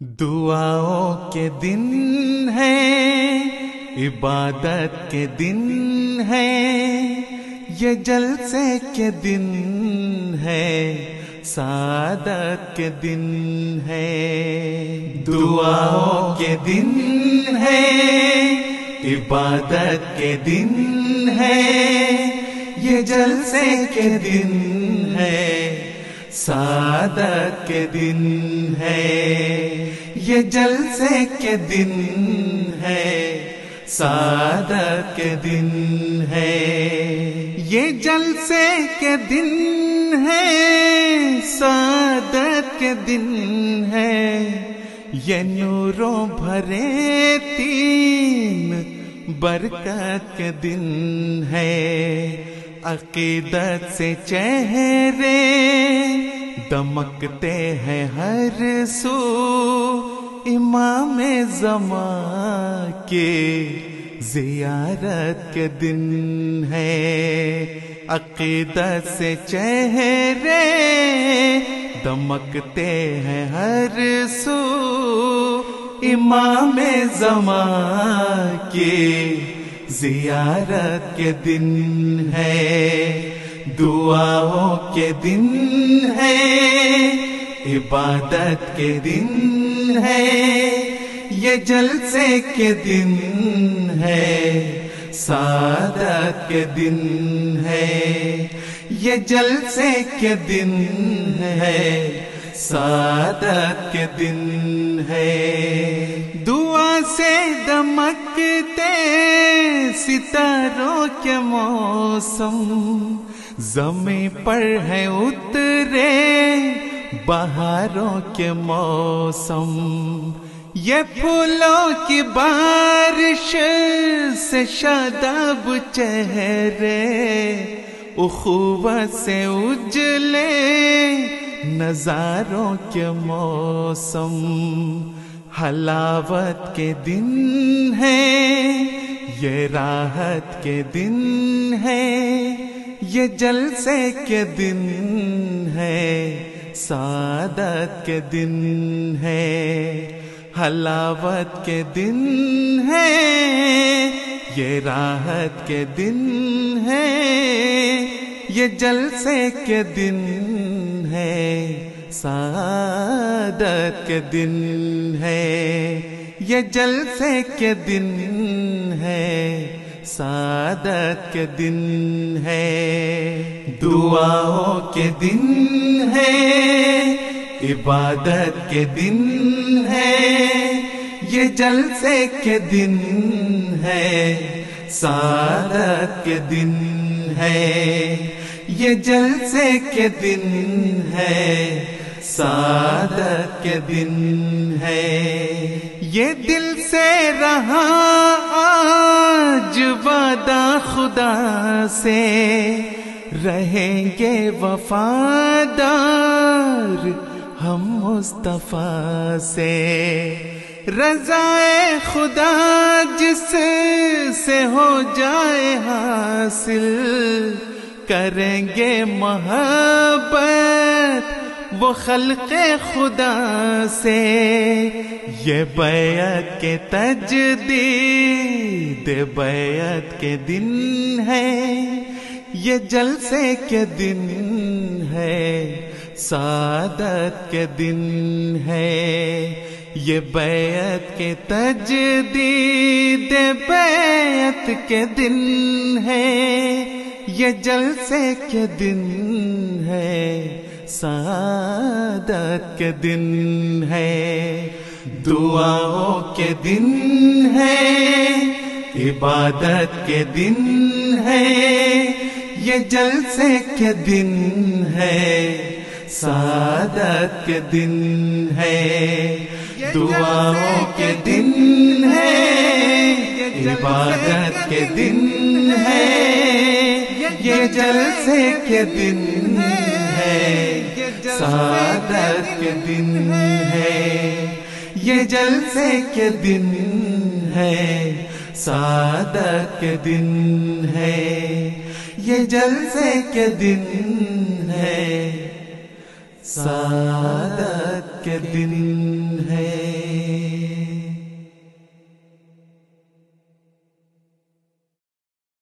دعاؤں کے دن ہیں، عبادت کے دن ہیں، یہ جلسے کے دن ہیں، سعادت کے دن ہیں۔ دعاؤں کے دن ہیں، عبادت کے دن ہیں، یہ جلسے کے دن ہیں، سعادت کے دن ہے، یہ جلسے کے دن ہے، سعادت کے دن ہے، یہ جلسے کے دن ہے، سعادت کے دن ہے، یہ نوروں بھرے تین برکت کے دن ہے۔ عقیدت سے چہرے دمکتے ہیں ہر سو، امام زمان کے زیارت کے دن ہے۔ عقیدت سے چہرے دمکتے ہیں ہر سو، امام زمان کے زیارت کے دن ہے۔ دعاؤں کے دن ہے، عبادت کے دن ہے، یہ جلسے کے دن ہے، سعادت کے دن ہے، یہ جلسے کے دن ہے، سعادت کے دن ہے۔ دعا سے دمکتے ستاروں کے موسم، زمین پر ہے اترے بہاروں کے موسم، یہ پھولوں کی بارش سے شاداب چہرے، اخوت سے اجلے نظاروں کے موسم، حلاوت کے دن ہے، یہ راحت کے دن ہے، یہ جلسے کے دن ہے، سعادت کے دن ہے۔ حلاوت کے دن ہے، یہ راحت کے دن ہے، یہ جلسے کے دن ہے، سعادت کے دن ہے، یہ جلسے کے دن ہے، سعادت کے دن ہے۔ دعاؤں کے دن ہے، عبادت کے دن ہے، یہ جلسے کے دن ہے، سعادت کے دن ہے، یہ جلسے کے دن ہے، سعادت کے دن ہے۔ یہ دل سے رہا آج وعدہ خدا سے، رہیں گے وفادار ہم مصطفیٰ سے، رضائے خدا جس سے ہو جائے حاصل، کریں گے محبت وہ خلق خدا سے۔ یہ بیعت کے تجدید بیعت کے دن ہے، یہ جلسے کے دن ہے، سعادت کے دن ہے۔ یہ بیعت کے تجدید بیعت کے دن ہے، یہ جلسے کے دن ہے، سعادت کے دن ہے۔ دعاؤں کے دن ہے، عبادت کے دن ہے، یہ جلسے کے دن ہے، سعادت کے دن ہے۔ دعاؤں کے دن ہے، عبادت کے دن ہے، یہ جلسے کے دن ہے، سعادت کے دن ہے، یہ جلسے کے دن ہے، سعادت کے دن ہے، یہ جلسے کے دن ہے، سعادت کے دن